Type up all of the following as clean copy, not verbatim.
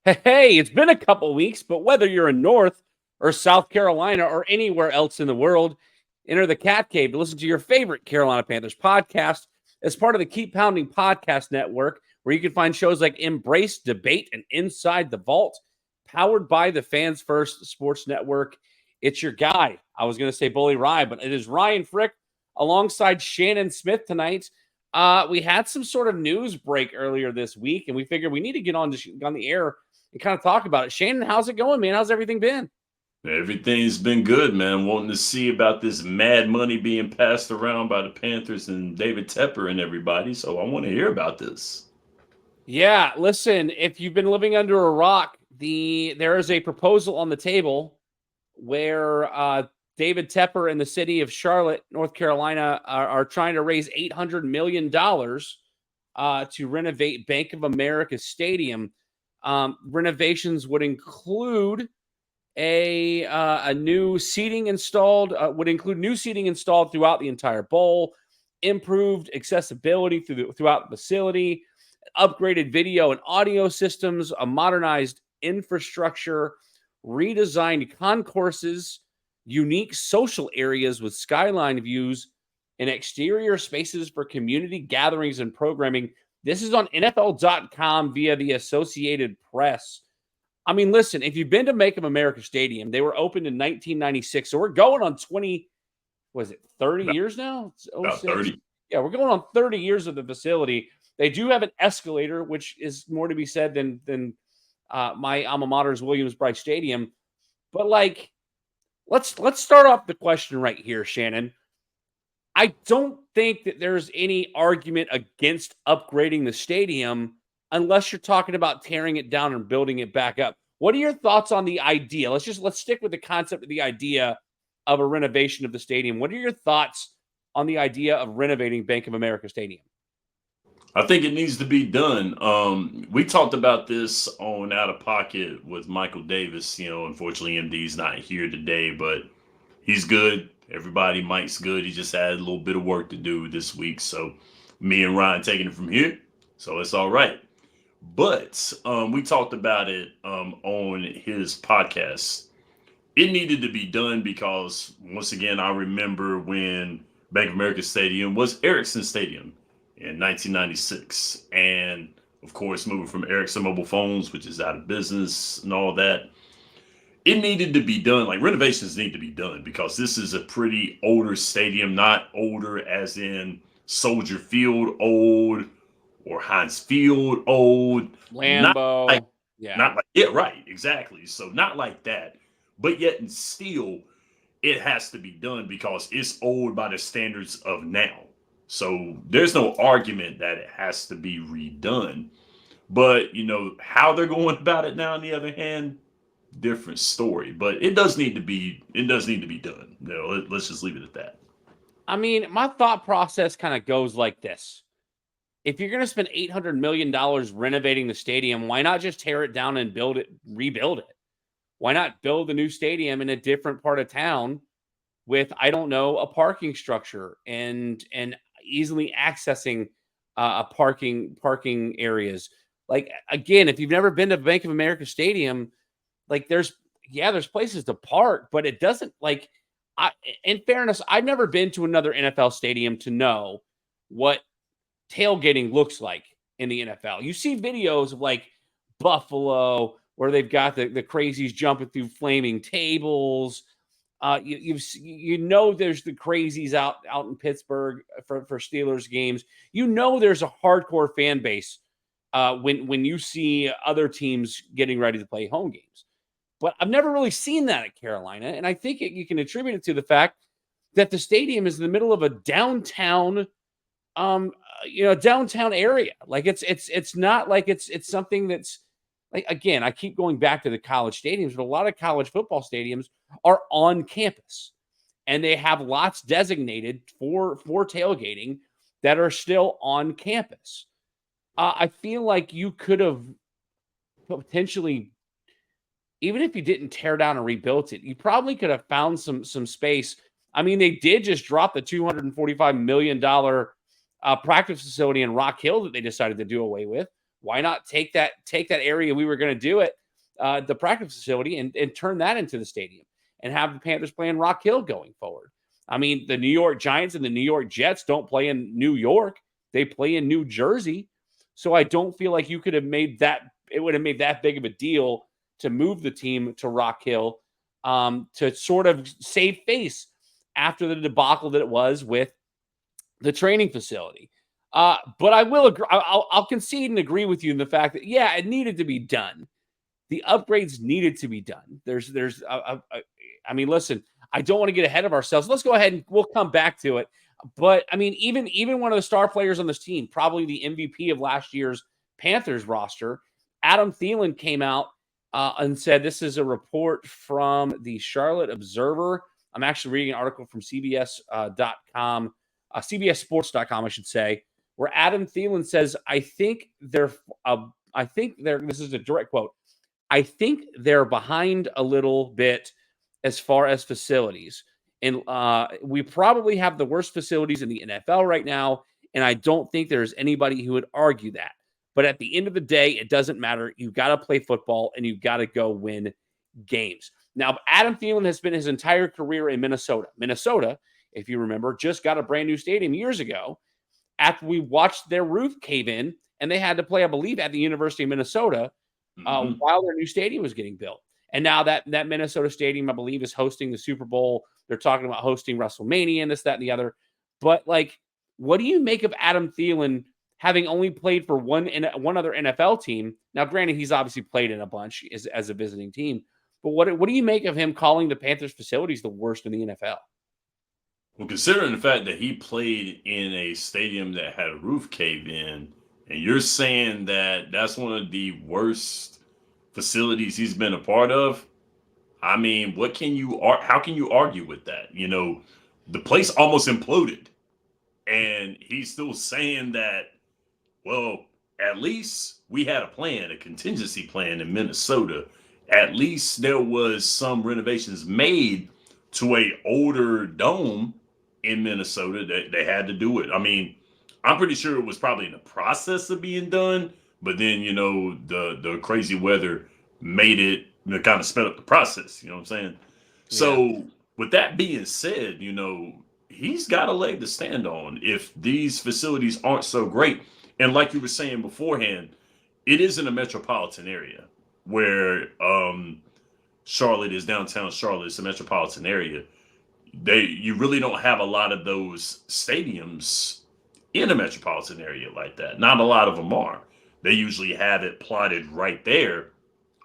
Hey, it's been a couple weeks, but whether you're in North or South Carolina or anywhere else in the world, enter the Cat Cave to listen to your favorite Carolina Panthers podcast as part of the Keep Pounding Podcast Network, where you can find shows like Embrace, Debate, and Inside the Vault, powered by the Fans First Sports Network. It's your guy. I was going to say Bully Rye, but it is Ryan Frick alongside Shannon Smith tonight. We had some sort of news break earlier this week, and we figured we need to get on the air and kind of talk about it. Shannon, how's it going, man? How's everything been? Everything's been good, man. Wanting to see about this mad money being passed around by the Panthers and David Tepper and everybody. So I want to hear about this. Yeah, listen, if you've been living under a rock, there is a proposal on the table where David Tepper and the city of Charlotte, North Carolina, are trying to raise $800 million to renovate Bank of America Stadium. Renovations would include a new seating installed, would include new seating installed throughout the entire bowl, improved accessibility throughout the facility, upgraded video and audio systems, a modernized infrastructure, redesigned concourses, unique social areas with skyline views, and exterior spaces for community gatherings and programming. This is on NFL.com via the Associated Press. I mean, listen, if you've been to Bank of America Stadium, they were opened in 1996. So we're going on 20, was it 30 About, years now? It's about 06. 30. Yeah, we're going on 30 years of the facility. They do have an escalator, which is more to be said than my alma mater's Williams Brice Stadium. But like, let's start off the question right here, Shannon. I don't think that there's any argument against upgrading the stadium unless you're talking about tearing it down and building it back up. What are your thoughts on the idea? Let's stick with the concept of the idea of a renovation of the stadium. What are your thoughts on the idea of renovating Bank of America Stadium? I think it needs to be done. We talked about this on Out of Pocket with Michael Davis. Unfortunately, MD's not here today, but he's good. Everybody, Mike's good. He just had a little bit of work to do this week. So me and Ryan taking it from here. So it's all right. But we talked about it on his podcast. It needed to be done because, once again, I remember when Bank of America Stadium was Ericsson Stadium in 1996. And of course, moving from Ericsson Mobile Phones, which is out of business and all that, it needed to be done. Like, renovations need to be done because this is a pretty older stadium, not older as in Soldier Field old or Heinz Field old, not like Lambo. Yeah. not like yeah, right, exactly. So not like that, but yet and still, it has to be done because it's old by the standards of now. So there's no argument that it has to be redone. But how they're going about it now. On the other hand, different story. But it does need to be done. Let's just leave it at that. I mean, my thought process kind of goes like this. If you're going to spend $800 million renovating the stadium, why not just tear it down and rebuild it? Why not build a new stadium in a different part of town with, I don't know, a parking structure and easily accessing parking areas? Like, again, if you've never been to Bank of America Stadium, like there's places to park, but it doesn't like I in fairness, I've never been to another NFL stadium to know what tailgating looks like in the NFL. You see videos of like Buffalo where they've got the crazies jumping through flaming tables. There's the crazies out in Pittsburgh for Steelers games. There's a hardcore fan base when you see other teams getting ready to play home games. But I've never really seen that at Carolina, and I think you can attribute it to the fact that the stadium is in the middle of a um, downtown area. Like it's not like it's something that's like, again, I keep going back to the college stadiums, but a lot of college football stadiums are on campus and they have lots designated for tailgating that are still on campus. I feel like you could have potentially, even if you didn't tear down and rebuilt it, you probably could have found some space. I mean, they did just drop the $245 million practice facility in Rock Hill that they decided to do away with. Why not take that area we were going to do it, the practice facility, and turn that into the stadium and have the Panthers play in Rock Hill going forward? I mean, the New York Giants and the New York Jets don't play in New York. They play in New Jersey. So I don't feel like you could have made that, it would have made that big of a deal to move the team to Rock Hill, to sort of save face after the debacle that it was with the training facility. But I will agree. I'll concede and agree with you in the fact that, yeah, it needed to be done. The upgrades needed to be done. I mean, listen, I don't want to get ahead of ourselves. Let's go ahead and we'll come back to it. But I mean, even one of the star players on this team, probably the MVP of last year's Panthers roster, Adam Thielen, came out and said, this is a report from the Charlotte Observer. I'm actually reading an article from CBS.com, CBSSports.com, I should say, where Adam Thielen says, this is a direct quote, I think they're behind a little bit as far as facilities. And we probably have the worst facilities in the NFL right now. And I don't think there's anybody who would argue that. But at the end of the day, it doesn't matter. You've got to play football and you've got to go win games. Now, Adam Thielen has spent his entire career in Minnesota. Minnesota, if you remember, just got a brand new stadium years ago after we watched their roof cave in, and they had to play, I believe, at the University of Minnesota while their new stadium was getting built. And now that Minnesota stadium, I believe, is hosting the Super Bowl. They're talking about hosting WrestleMania and this, that, and the other. But, like, what do you make of Adam Thielen having only played for one other NFL team? Now, granted, he's obviously played in a bunch as a visiting team. But what do you make of him calling the Panthers facilities the worst in the NFL? Well, considering the fact that he played in a stadium that had a roof cave in, and you're saying that that's one of the worst facilities he's been a part of, I mean, how can you argue with that? You know, the place almost imploded, and he's still saying that, well, at least we had a plan, a contingency plan in Minnesota. At least there was some renovations made to a older dome in Minnesota that they had to do it. I mean, I'm pretty sure it was probably in the process of being done, but then, you know, the crazy weather made it, kind of sped up the process. You know what I'm saying? Yeah. So with that being said, you know, he's got a leg to stand on if these facilities aren't so great. And like you were saying beforehand, it is in a metropolitan area where Charlotte is, downtown Charlotte. It's a metropolitan area. You really don't have a lot of those stadiums in a metropolitan area like that. Not a lot of them are. They usually have it plotted right there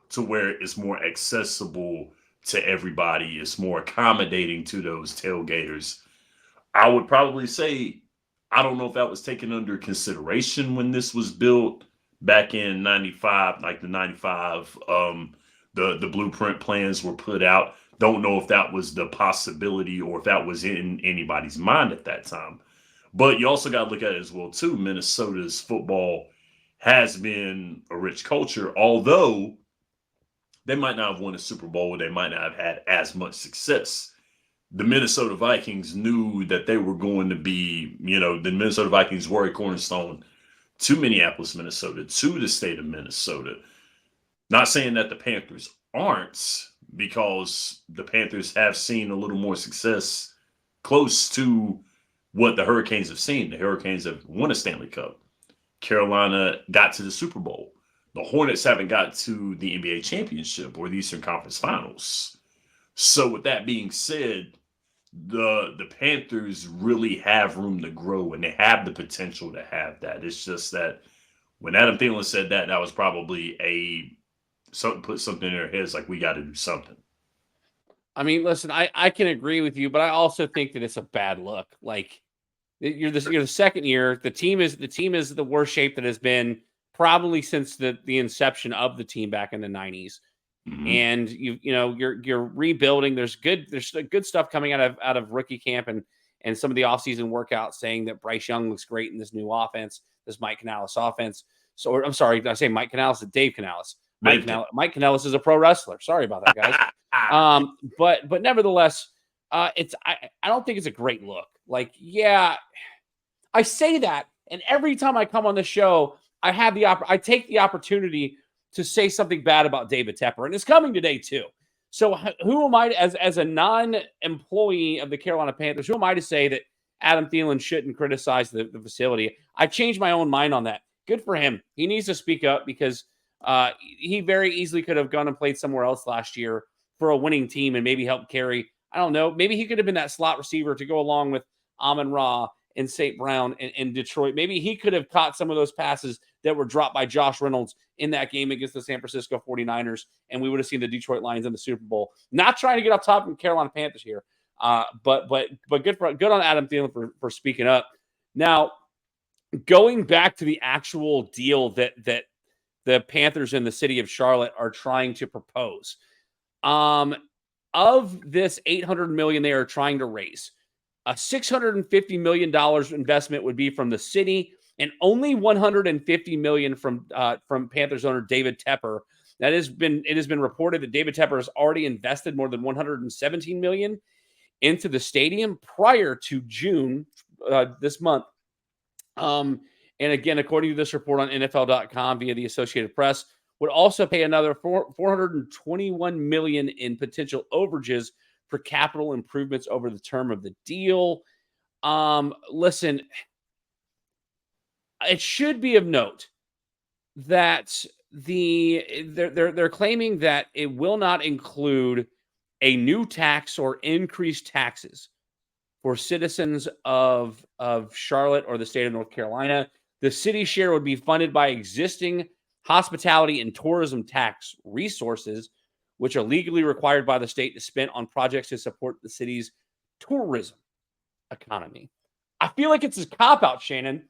to where it's more accessible to everybody. It's more accommodating to those tailgaters. I would probably say, I don't know if that was taken under consideration when this was built back in 95, like the 95, the blueprint plans were put out. Don't know if that was the possibility or if that was in anybody's mind at that time. But you also got to look at it as well, too. Minnesota's football has been a rich culture, although they might not have won a Super Bowl. They might not have had as much success. The Minnesota Vikings knew that they were going to be, you know, the Minnesota Vikings were a cornerstone to Minneapolis, Minnesota, to the state of Minnesota. Not saying that the Panthers aren't, because the Panthers have seen a little more success close to what the Hurricanes have seen. The Hurricanes have won a Stanley Cup. Carolina got to the Super Bowl. The Hornets haven't got to the NBA championship or the Eastern Conference Finals. So with that being said, the Panthers really have room to grow, and they have the potential to have that. It's just that when Adam Thielen said that, that was probably put something in their heads like, we got to do something. I mean, listen, I can agree with you, but I also think that it's a bad look. Like, you're the second year. The team is the worst shape that has been probably since the inception of the team back in the 90s. Mm-hmm. And you're rebuilding. There's good stuff coming out of rookie camp and some of the offseason workouts saying that Bryce Young looks great in this new offense, this Mike Canales offense. So I'm sorry, did I say Mike Canales? Dave Canales. Mike Canales is a pro wrestler. Sorry about that, guys. But nevertheless, I don't think it's a great look. Like, yeah, I say that, and every time I come on the show, I take the opportunity to say something bad about David Tepper, and it's coming today too. So who am I as a non-employee of the Carolina Panthers? Who am I to say that Adam Thielen shouldn't criticize the facility? I changed my own mind on that. Good for him. He needs to speak up because he very easily could have gone and played somewhere else last year for a winning team and maybe help carry. I don't know. Maybe he could have been that slot receiver to go along with Amon-Ra and St. Brown in Detroit. Maybe he could have caught some of those passes that were dropped by Josh Reynolds in that game against the San Francisco 49ers, and we would have seen the Detroit Lions in the Super Bowl. Not trying to get off top of Carolina Panthers here, but good on Adam Thielen for speaking up. Now, going back to the actual deal that the Panthers and the city of Charlotte are trying to propose. Of this $800 million they are trying to raise, a $650 million investment would be from the city, and only $150 million from Panthers owner David Tepper. It has been reported that David Tepper has already invested more than $117 million into the stadium prior to June this month. And again, according to this report on NFL.com via the Associated Press, would also pay another $421 million in potential overages for capital improvements over the term of the deal. Listen, it should be of note that they're claiming that it will not include a new tax or increased taxes for citizens of Charlotte or the state of North Carolina. The city share would be funded by existing hospitality and tourism tax resources, which are legally required by the state to spend on projects to support the city's tourism economy. I feel like it's a cop-out, Shannon.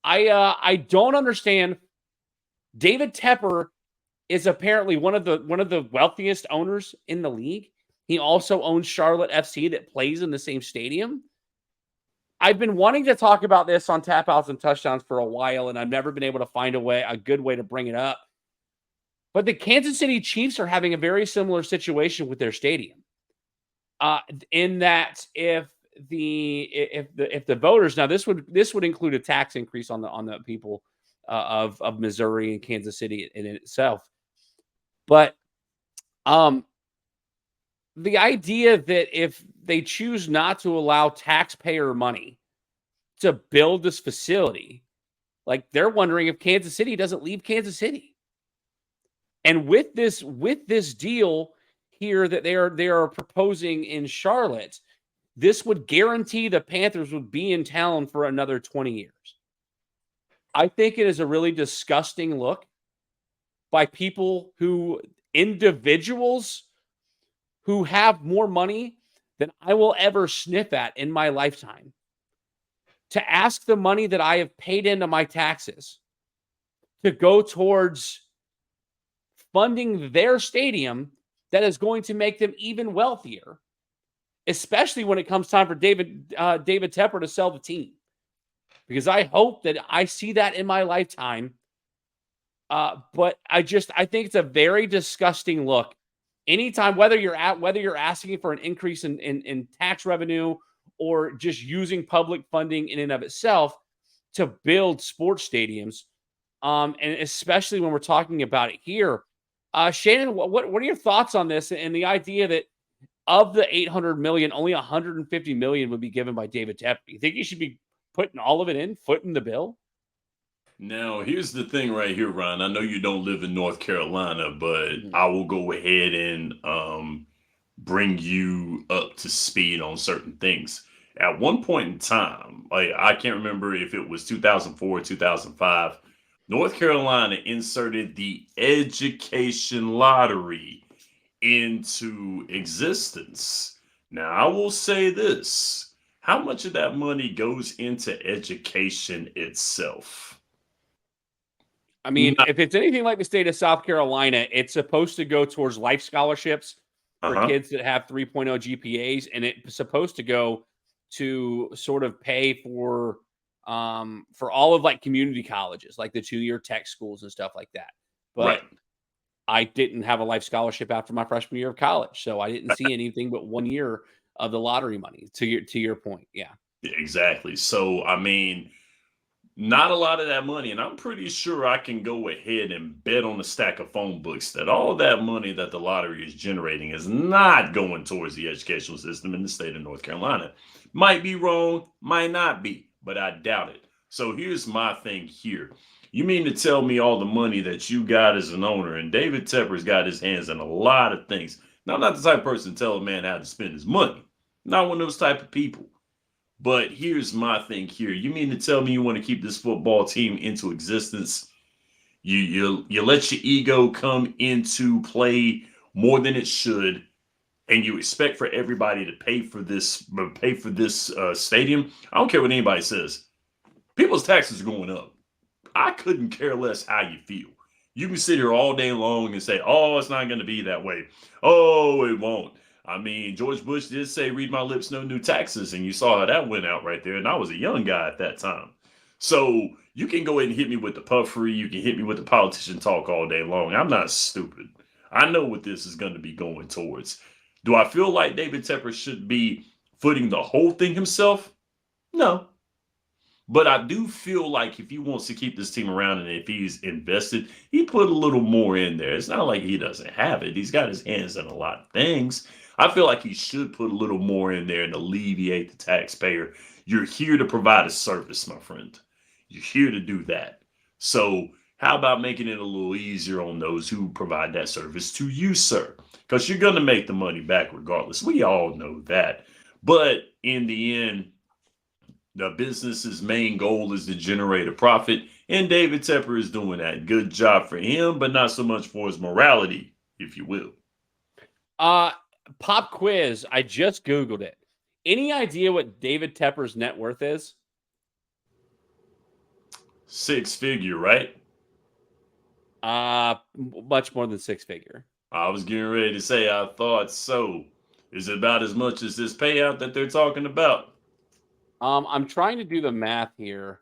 I don't understand. David Tepper is apparently one of the wealthiest owners in the league. He also owns Charlotte FC that plays in the same stadium. I've been wanting to talk about this on Tap Outs and Touchdowns for a while, and I've never been able to find a good way to bring it up. But the Kansas City Chiefs are having a very similar situation with their stadium. In that if the voters, now this would include a tax increase on the people of Missouri and Kansas City in itself. But the idea that if they choose not to allow taxpayer money to build this facility, like they're wondering if Kansas City doesn't leave Kansas City. And with this deal here that they are proposing in Charlotte, this would guarantee the Panthers would be in town for another 20 years. I think it is a really disgusting look by individuals who have more money than I will ever sniff at in my lifetime, to ask the money that I have paid into my taxes to go towards funding their stadium that is going to make them even wealthier, especially when it comes time for David Tepper to sell the team. Because I hope that I see that in my lifetime. But I think it's a very disgusting look. Anytime, whether you're asking for an increase in tax revenue or just using public funding in and of itself to build sports stadiums, and especially when we're talking about it here, Shannon, what are your thoughts on this and the idea that of the $800 million, only $150 million would be given by David Tepper? You think he should be putting all of it footing the bill? Now, here's the thing right here, Ron. I know you don't live in North Carolina, but I will go ahead and bring you up to speed on certain things. At one point in time, like I can't remember if it was 2004 or 2005, North Carolina inserted the education lottery into existence. Now, I will say this. How much of that money goes into education itself? I mean, if it's anything like the state of South Carolina, it's supposed to go towards life scholarships for kids that have 3.0 GPAs, and it's supposed to go to sort of pay for all of like community colleges, like the 2-year tech schools and stuff like that. But Right. I didn't have a life scholarship after my freshman year of college, so I didn't see anything but 1 year of the lottery money. To your point, yeah. Exactly. So, I mean, Not a lot of that money, and I'm pretty sure I can go ahead and bet on a stack of phone books that all that money that the lottery is generating is not going towards the educational system in the state of North Carolina. Might be wrong, might not be, but I doubt it. So here's my thing here. You mean to tell me all the money that you got as an owner, and David Tepper's got his hands in a lot of things. Now, I'm not the type of person to tell a man how to spend his money. Not one of those type of people. But here's my thing here. You mean to tell me you want to keep this football team into existence? You let your ego come into play more than it should, and you expect for everybody to pay for this stadium. I don't care what anybody says. People's taxes are going up. I couldn't care less how you feel. You can sit here all day long and say, "Oh, it's not going to be that way." Oh, it won't. I mean, George Bush did say, "Read my lips, no new taxes," and you saw how that went out right there. And I was a young guy at that time. So you can go ahead and hit me with the puffery. You can hit me with the politician talk all day long. I'm not stupid. I know what this is going to be going towards. Do I feel like David Tepper should be footing the whole thing himself? No. But I do feel like if he wants to keep this team around and if he's invested, he put a little more in there. It's not like he doesn't have it. He's got his hands in a lot of things. I feel like he should put a little more in there and alleviate the taxpayer. You're here to provide a service, my friend. You're here to do that. So how about making it a little easier on those who provide that service to you, sir? Because you're going to make the money back regardless. We all know that. But in the end, the business's main goal is to generate a profit, and David Tepper is doing that. Good job for him, but not so much for his morality, if you will. Pop quiz. I just Googled it. Any idea what David Tepper's net worth is? Six figure, right? Much more than six figure. I was getting ready to say I thought so. Is it about as much as this payout that they're talking about? I'm trying to do the math here.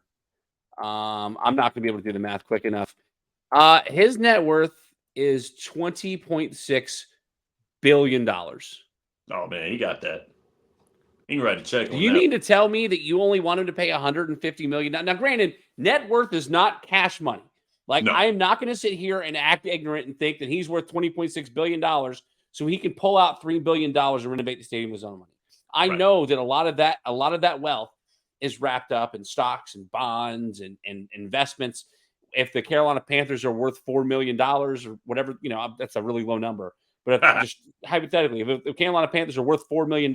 I'm not going to be able to do the math quick enough. His net worth is $20.6 billion. Oh man, he got that. He can write a check on Do you that. mean to tell me that you only want him to pay $150 million? Now, granted, net worth is not cash money. Like, No. I am not going to sit here and act ignorant and think that he's worth $20.6 billion so he can pull out $3 billion and renovate the stadium with his own money. I Right. know that a lot of that wealth is wrapped up in stocks and bonds and investments. If the Carolina Panthers are worth $4 million or whatever, that's a really low number. But if, just hypothetically, if the Carolina Panthers are worth $4 million,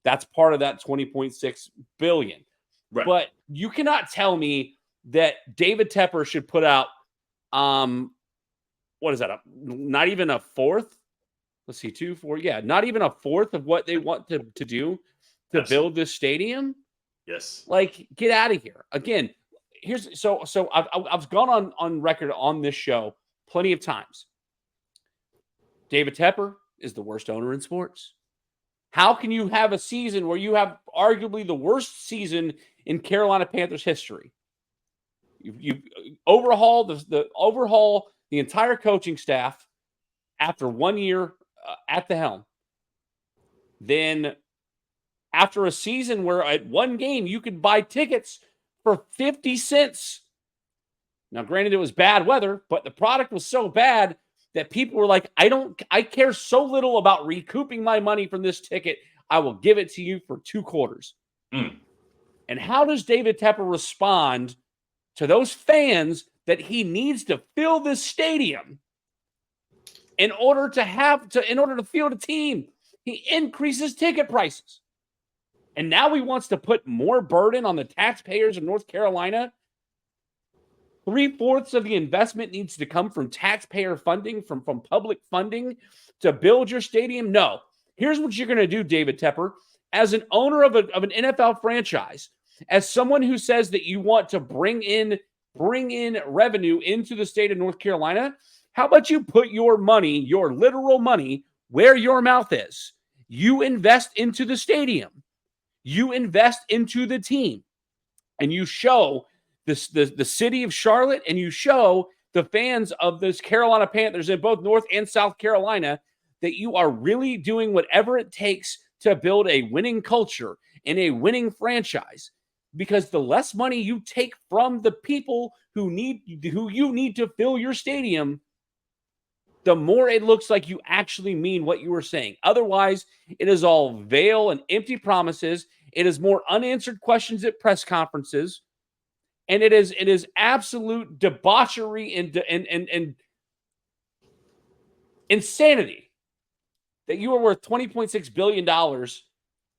that's part of that 20.6 billion. Right. But you cannot tell me that David Tepper should put out what is that? Not even a fourth? Let's see, 2, 4. Yeah, not even a fourth of what they want to do to build this stadium. Yes. Like, get out of here. Again, here's so I've gone on record on this show plenty of times. David Tepper is the worst owner in sports. How can you have a season where you have arguably the worst season in Carolina Panthers history? You overhaul the entire coaching staff after 1 year at the helm. Then after a season where at one game you could buy tickets for 50 cents. Now, granted, it was bad weather, but the product was so bad that people were like, I care so little about recouping my money from this ticket. I will give it to you for 2 quarters. And how does David Tepper respond to those fans that he needs to fill this stadium in order to field a team? He increases ticket prices. And now he wants to put more burden on the taxpayers of North Carolina. 3/4 of the investment needs to come from taxpayer funding, from public funding to build your stadium. No. Here's what you're going to do, David Tepper. As an owner of an NFL franchise, as someone who says that you want to bring in revenue into the state of North Carolina, how about you put your money, your literal money, where your mouth is? You invest into the stadium. You invest into the team. And you show the city of Charlotte, and you show the fans of this Carolina Panthers in both North and South Carolina that you are really doing whatever it takes to build a winning culture and a winning franchise. because the less money you take from the people who you need to fill your stadium, the more it looks like you actually mean what you were saying. Otherwise, it is all veil and empty promises. It is more unanswered questions at press conferences, and it is absolute debauchery and insanity that you are worth $20.6 billion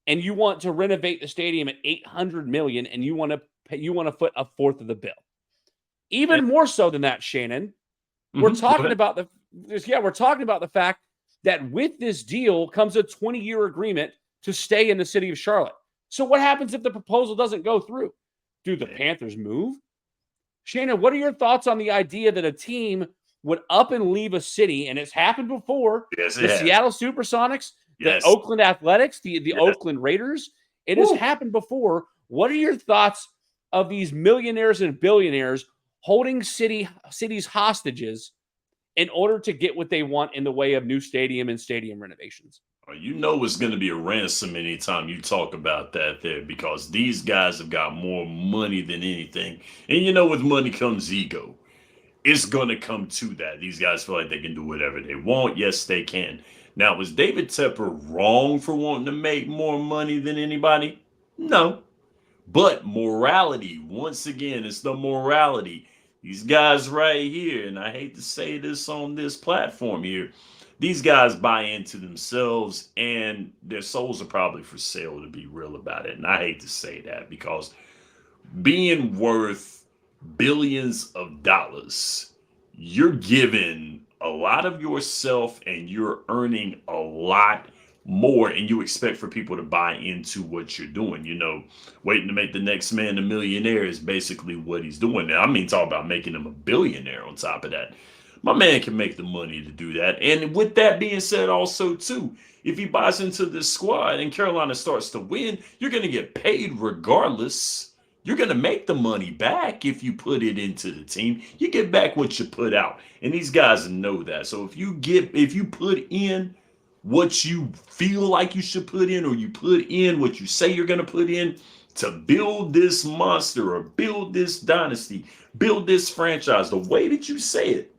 and you want to renovate the stadium at $800 million and you want to foot a fourth of the bill. Even more so than that, Shannon, we're talking about the fact that with this deal comes a 20-year agreement to stay in the city of Charlotte. So what happens if the proposal doesn't go through? Do the Panthers move? Shannon, what are your thoughts on the idea that a team would up and leave a city, and it's happened before? Yes, the Seattle Supersonics, the Oakland Athletics, the Oakland Raiders. It has happened before. What are your thoughts of these millionaires and billionaires holding cities hostages in order to get what they want in the way of new stadium and stadium renovations? You know it's going to be a ransom anytime you talk about that there, because these guys have got more money than anything. And you know, with money comes ego. It's going to come to that. These guys feel like they can do whatever they want. Yes, they can. Now, was David Tepper wrong for wanting to make more money than anybody? No. But morality, once again, it's the morality. These guys right here, and I hate to say this on this platform here, these guys buy into themselves and their souls are probably for sale, to be real about it. And I hate to say that, because being worth billions of dollars, you're giving a lot of yourself and you're earning a lot more, and you expect for people to buy into what you're doing. You know, waiting to make the next man a millionaire is basically what he's doing now. I mean, talk about making him a billionaire on top of that. My man can make the money to do that. And with that being said, also too, if he buys into this squad and Carolina starts to win, you're going to get paid regardless. You're going to make the money back if you put it into the team. You get back what you put out. And these guys know that. So if you put in what you feel like you should put in, or you put in what you say you're going to put in to build this monster or build this dynasty, build this franchise, the way that you say it,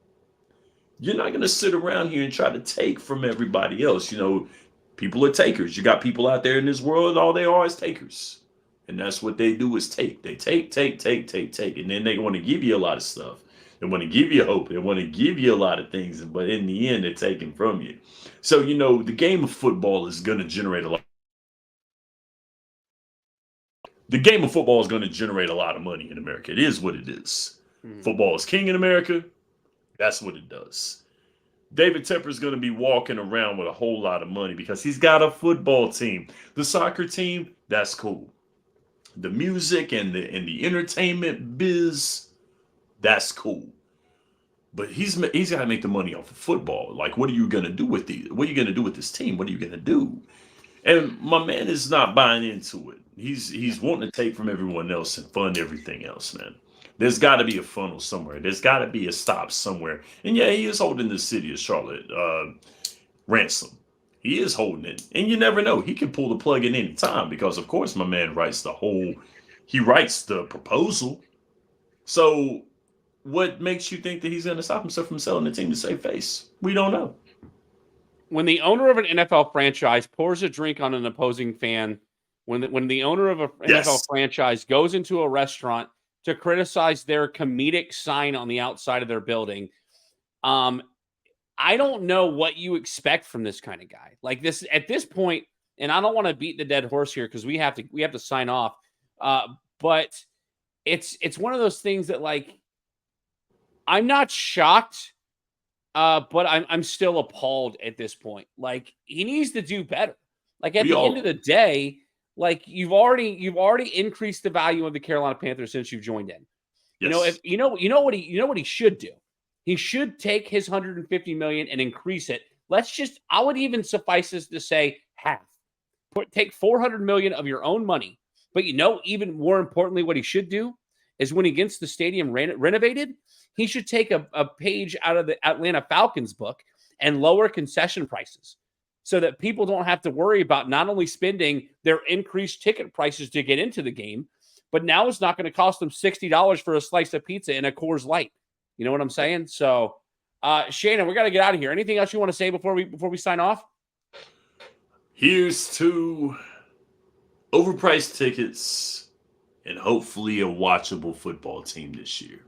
you're not going to sit around here and try to take from everybody else. You know, people are takers. You got people out there in this world, all they are is takers. And that's what they do, is take. They take. And then they want to give you a lot of stuff. They want to give you hope. They want to give you a lot of things. But in the end, they're taking from you. So, you know, the game of football is going to generate a lot. The game of football is going to generate a lot of money in America. It is what it is. Football is king in America. That's what it does. David Tepper is going to be walking around with a whole lot of money because he's got a football team. The soccer team, that's cool. The music and the entertainment biz, that's cool. But he's got to make the money off of football. Like, what are you going to do with these? What are you going to do with this team? What are you going to do? And my man is not buying into it. He's wanting to take from everyone else and fund everything else, man. There's got to be a funnel somewhere. There's got to be a stop somewhere. And yeah, he is holding the city of Charlotte ransom. He is holding it. And you never know. He can pull the plug at any time because, of course, my man writes the proposal. So what makes you think that he's going to stop himself from selling the team to save face? We don't know. When the owner of an NFL franchise pours a drink on an opposing fan, when the owner of an NFL franchise goes into a restaurant to criticize their comedic sign on the outside of their building, I don't know what you expect from this kind of guy. Like this at this point, and I don't want to beat the dead horse here because we have to sign off. But it's one of those things that, like, I'm not shocked, but I'm still appalled at this point. Like, he needs to do better. Like, at the end of the day, like, you've already increased the value of the Carolina Panthers since you've joined in. Yes. You know what he should do. He should take his $150 million and increase it. I would even suffice this to say half. Take $400 million of your own money. But even more importantly, what he should do is when he gets the stadium renovated, he should take a page out of the Atlanta Falcons book and lower concession prices so that people don't have to worry about not only spending their increased ticket prices to get into the game, but now it's not going to cost them $60 for a slice of pizza and a Coors Light. You know what I'm saying? So, Shannon, we got to get out of here. Anything else you want to say before we sign off? Here's to overpriced tickets and hopefully a watchable football team this year.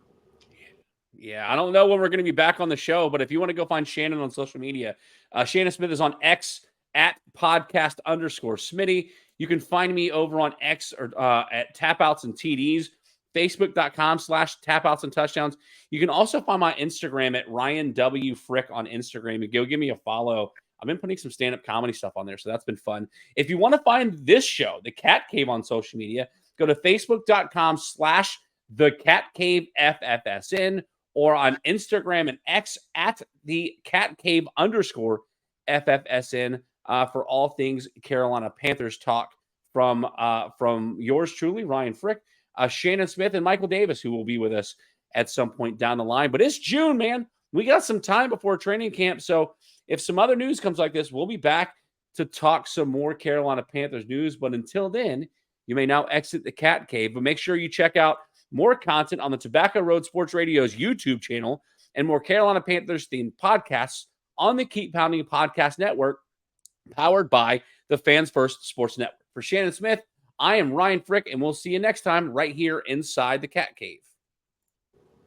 Yeah, I don't know when we're going to be back on the show, but if you want to go find Shannon on social media, Shannon Smith is on X at podcast_Smitty. You can find me over on X or at Tapouts and TDs, Facebook.com/tapouts and touchdowns. You can also find my Instagram at Ryan W. Frick on Instagram. And go give me a follow. I've been putting some stand-up comedy stuff on there, so that's been fun. If you want to find this show, The Cat Cave, on social media, go to Facebook.com/TheCatCaveFFSN or on Instagram and X at the Cat Cave _FFSN for all things Carolina Panthers talk from yours truly, Ryan Frick, Shannon Smith, and Michael Davis, who will be with us at some point down the line. But it's June, man. We got some time before training camp. So if some other news comes like this, we'll be back to talk some more Carolina Panthers news. But until then, you may now exit the Cat Cave. But make sure you check out more content on the Tobacco Road Sports Radio's YouTube channel and more Carolina Panthers themed podcasts on the Keep Pounding Podcast Network, powered by the Fans First Sports Network. For Shannon Smith, I am Ryan Frick, and we'll see you next time right here inside the Cat Cave.